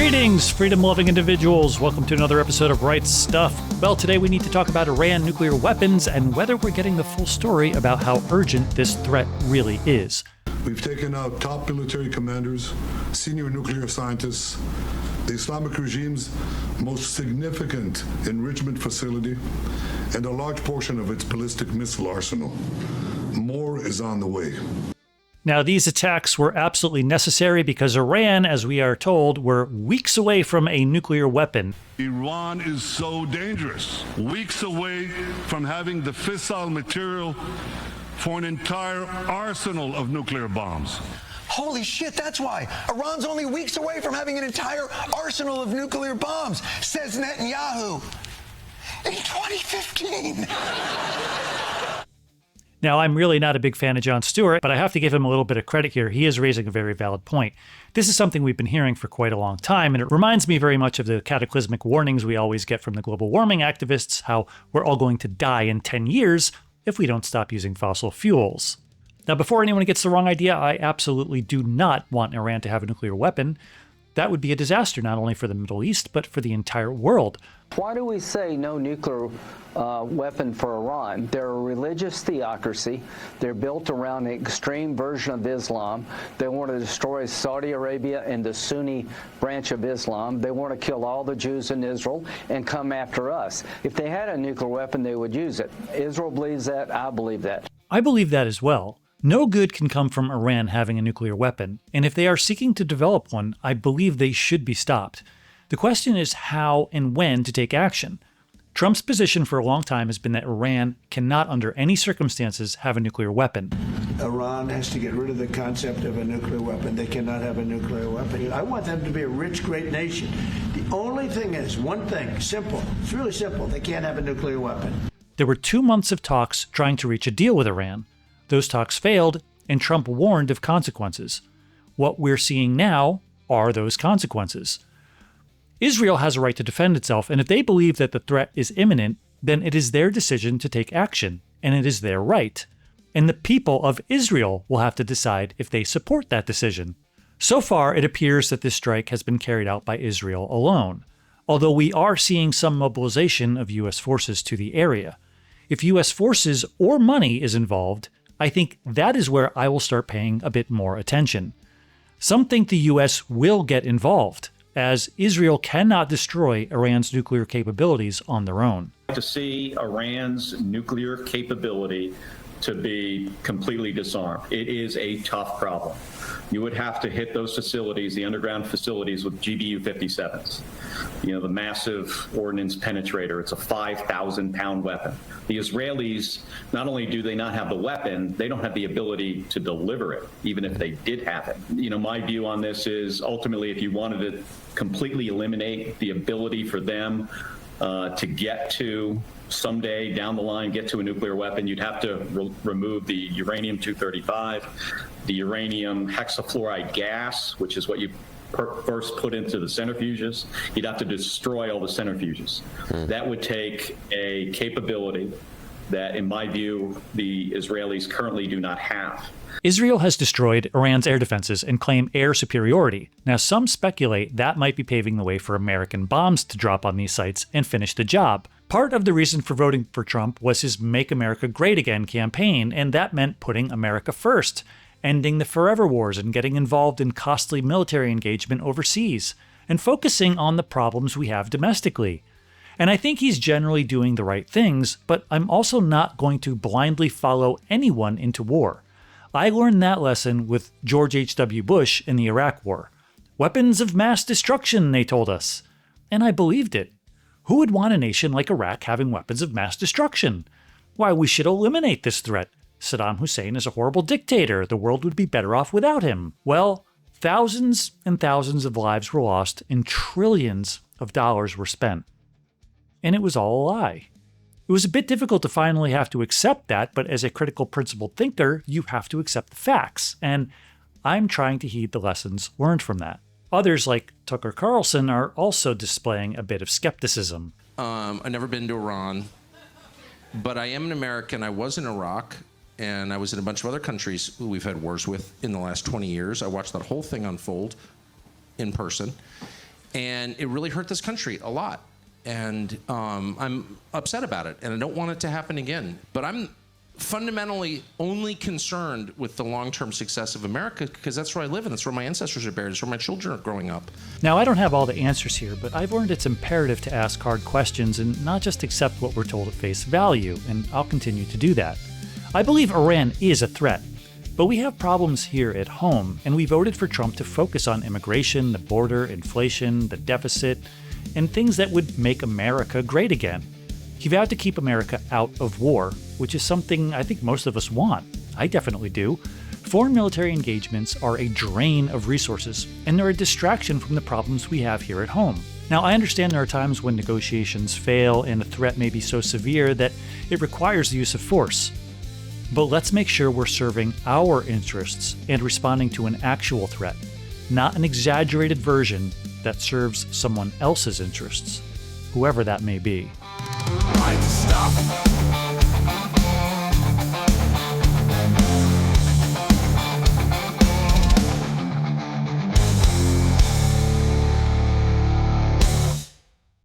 Greetings, freedom-loving individuals. Welcome to another episode of Right Stuff. Well, today we need to talk about Iran nuclear weapons and whether we're getting the full story about how urgent this threat really is. We've taken out top military commanders, senior nuclear scientists, the Islamic regime's most significant enrichment facility, and a large portion of its ballistic missile arsenal. More is on the way. Now, these attacks were absolutely necessary because Iran, as we are told, were weeks away from a nuclear weapon. Iran is so dangerous, weeks away from having the fissile material for an entire arsenal of nuclear bombs. Holy shit, that's why. Iran's only weeks away from having an entire arsenal of nuclear bombs, says Netanyahu. In 2015. Now, I'm really not a big fan of Jon Stewart, but I have to give him a little bit of credit here. He is raising a very valid point. This is something we've been hearing for quite a long time, and it reminds me very much of the cataclysmic warnings we always get from the global warming activists, how we're all going to die in 10 years if we don't stop using fossil fuels. Now, before anyone gets the wrong idea, I absolutely do not want Iran to have a nuclear weapon. That would be a disaster not only for the Middle East, but for the entire world. Why do we say no nuclear weapon for Iran? They're a religious theocracy. They're built around an extreme version of Islam. They want to destroy Saudi Arabia and the Sunni branch of Islam. They want to kill all the Jews in Israel and come after us. If they had a nuclear weapon, they would use it. Israel believes that. I believe that. I believe that as well. No good can come from Iran having a nuclear weapon, and if they are seeking to develop one, I believe they should be stopped. The question is how and when to take action. Trump's position for a long time has been that Iran cannot under any circumstances have a nuclear weapon. Iran has to get rid of the concept of a nuclear weapon. They cannot have a nuclear weapon. I want them to be a rich, great nation. The only thing is, one thing, simple. It's really simple. They can't have a nuclear weapon. There were 2 months of talks trying to reach a deal with Iran. Those talks failed, and Trump warned of consequences. What we're seeing now are those consequences. Israel has a right to defend itself, and if they believe that the threat is imminent, then it is their decision to take action, and it is their right. And the people of Israel will have to decide if they support that decision. So far, it appears that this strike has been carried out by Israel alone, although we are seeing some mobilization of U.S. forces to the area. If U.S. forces or money is involved, I think that is where I will start paying a bit more attention. Some think the U.S. will get involved, as Israel cannot destroy Iran's nuclear capabilities on their own. To see Iran's nuclear capability to be completely disarmed, it is a tough problem. You would have to hit those facilities, the underground facilities, with GBU-57s. You know, the massive ordnance penetrator. It's a 5,000-pound weapon. The Israelis, not only do they not have the weapon, they don't have the ability to deliver it, even if they did have it. You know, my view on this is ultimately if you wanted to completely eliminate the ability for them to get to someday down the line, get to a nuclear weapon, you'd have to remove the uranium-235, the uranium hexafluoride gas, which is what you first put into the centrifuges. You'd have to destroy all the centrifuges. That would take a capability that, in my view, the Israelis currently do not have. Israel has destroyed Iran's air defenses and claim air superiority. Now, some speculate that might be paving the way for American bombs to drop on these sites and finish the job. Part of the reason for voting for Trump was his Make America Great Again campaign, and that meant putting America first, ending the forever wars and getting involved in costly military engagement overseas, and focusing on the problems we have domestically. And I think he's generally doing the right things, but I'm also not going to blindly follow anyone into war. I learned that lesson with George H.W. Bush in the Iraq War. Weapons of mass destruction, they told us. And I believed it. Who would want a nation like Iraq having weapons of mass destruction? Why, we should eliminate this threat. Saddam Hussein is a horrible dictator. The world would be better off without him. Well, thousands and thousands of lives were lost and trillions of dollars were spent. And it was all a lie. It was a bit difficult to finally have to accept that, but as a critical principled thinker, you have to accept the facts. And I'm trying to heed the lessons learned from that. Others, like Tucker Carlson, are also displaying a bit of skepticism. I've never been to Iran, but I am an American. I was in Iraq, and I was in a bunch of other countries who we've had wars with in the last 20 years. I watched that whole thing unfold in person. And it really hurt this country a lot. And I'm upset about it, and I don't want it to happen again. But I'm fundamentally only concerned with the long-term success of America because that's where I live and that's where my ancestors are buried. It's where my children are growing up. Now, I don't have all the answers here, but I've learned it's imperative to ask hard questions and not just accept what we're told at face value, and I'll continue to do that. I believe Iran is a threat, but we have problems here at home, and we voted for Trump to focus on immigration, the border, inflation, the deficit, and things that would make America great again. He vowed to keep America out of war, which is something I think most of us want. I definitely do. Foreign military engagements are a drain of resources, and they're a distraction from the problems we have here at home. Now, I understand there are times when negotiations fail and a threat may be so severe that it requires the use of force. But let's make sure we're serving our interests and responding to an actual threat, not an exaggerated version that serves someone else's interests, whoever that may be. Stop.